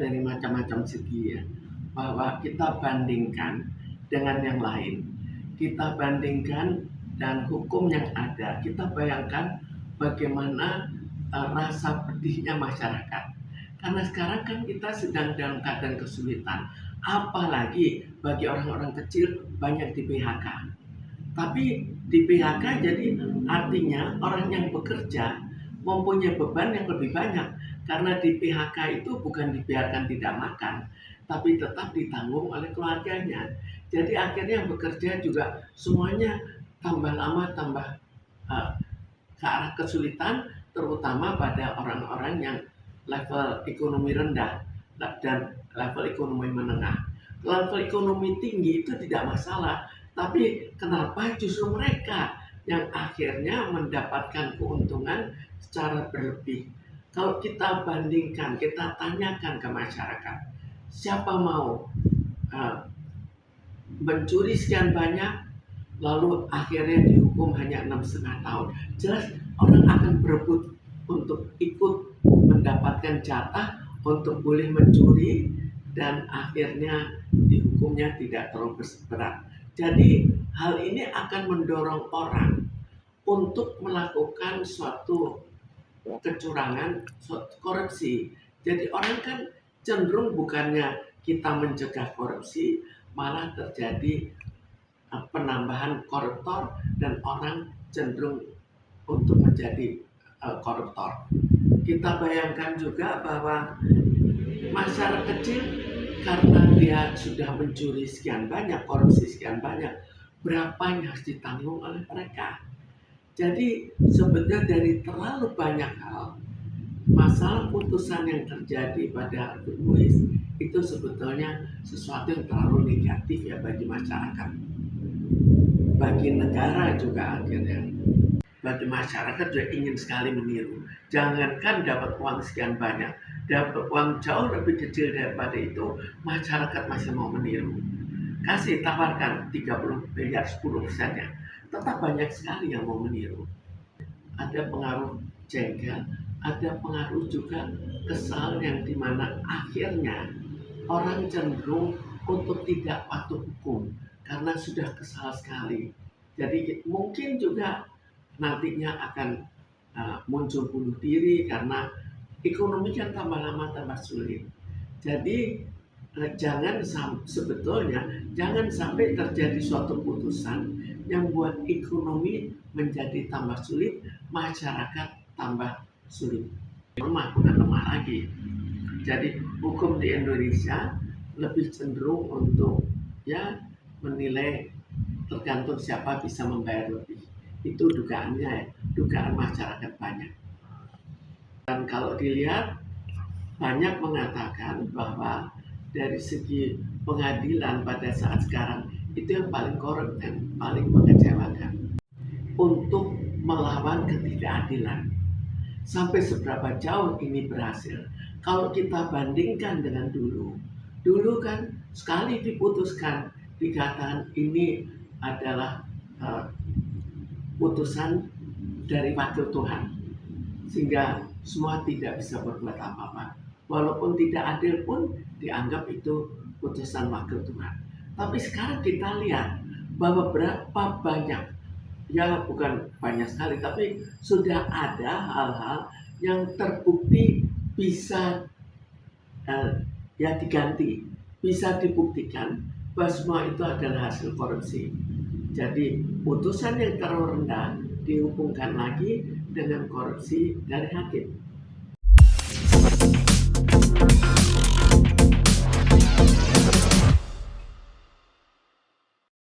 dari macam-macam segi ya, bahwa kita bandingkan dengan yang lain. Kita bandingkan dan hukum yang ada, kita bayangkan bagaimana rasa pedihnya masyarakat. Karena sekarang kan kita sedang dalam keadaan kesulitan, apalagi bagi orang-orang kecil banyak di PHK. Tapi di PHK jadi artinya orang yang bekerja mempunyai beban yang lebih banyak. Karena di PHK itu bukan dibiarkan tidak makan, tapi tetap ditanggung oleh keluarganya. Jadi akhirnya yang bekerja juga semuanya tambah lama tambah uh, ke arah kesulitan, terutama pada orang-orang yang level ekonomi rendah dan level ekonomi menengah. Level ekonomi tinggi itu tidak masalah, tapi kenapa justru mereka yang akhirnya mendapatkan keuntungan secara berlebih? Kalau kita bandingkan, kita tanyakan ke masyarakat, siapa mau uh, mencuri sekian banyak, lalu akhirnya dihukum hanya 6,5 tahun. Jelas orang akan berebut untuk ikut mendapatkan jatah untuk boleh mencuri dan akhirnya dihukumnya tidak terlalu berat. Jadi hal ini akan mendorong orang untuk melakukan suatu kecurangan, suatu korupsi. Jadi orang kan cenderung bukannya kita mencegah korupsi, malah terjadi penambahan koruptor dan orang cenderung untuk menjadi koruptor. Kita bayangkan juga bahwa masyarakat kecil karena dia sudah mencuri sekian banyak, korupsi sekian banyak, berapa yang harus ditanggung oleh mereka. Jadi sebenarnya dari terlalu banyak hal, masalah putusan yang terjadi pada Harvey Muiz itu sebetulnya sesuatu yang terlalu negatif ya bagi masyarakat, bagi negara juga akhirnya. Bagi masyarakat juga ingin sekali meniru. Jangankan dapat uang sekian banyak, dapat uang jauh lebih kecil daripada itu, masyarakat masih mau meniru. Kasih tawarkan 30 miliar 10%-nya, tetap banyak sekali yang mau meniru. Ada pengaruh jengkel, ada pengaruh juga kesal yang dimana akhirnya orang cenderung untuk tidak patuh hukum karena sudah kesal sekali. Jadi mungkin juga nantinya akan muncul bunuh diri karena ekonomi kan tambah lama tambah sulit. Jadi sebetulnya jangan sampai terjadi suatu putusan yang buat ekonomi menjadi tambah sulit, masyarakat tambah sulit. Lemah bukan lemah lagi. Jadi hukum di Indonesia lebih cenderung untuk ya menilai tergantung siapa bisa membayar lebih. Itu dugaannya, dugaan masyarakat banyak. Dan kalau dilihat, banyak mengatakan bahwa dari segi pengadilan pada saat sekarang itu yang paling korup dan paling mengecewakan untuk melawan ketidakadilan. Sampai seberapa jauh ini berhasil? Kalau kita bandingkan dengan dulu kan sekali diputuskan dikatakan ini adalah putusan dari wakil Tuhan, sehingga semua tidak bisa berbuat apa-apa. Walaupun tidak adil pun dianggap itu putusan wakil Tuhan. Tapi sekarang kita lihat bahwa berapa banyak, ya bukan banyak sekali, tapi sudah ada hal-hal yang terbukti bisa ya diganti, bisa dibuktikan bahwa semua itu adalah hasil korupsi. Jadi putusan yang terlalu rendah dihubungkan lagi dengan korupsi dari hakim.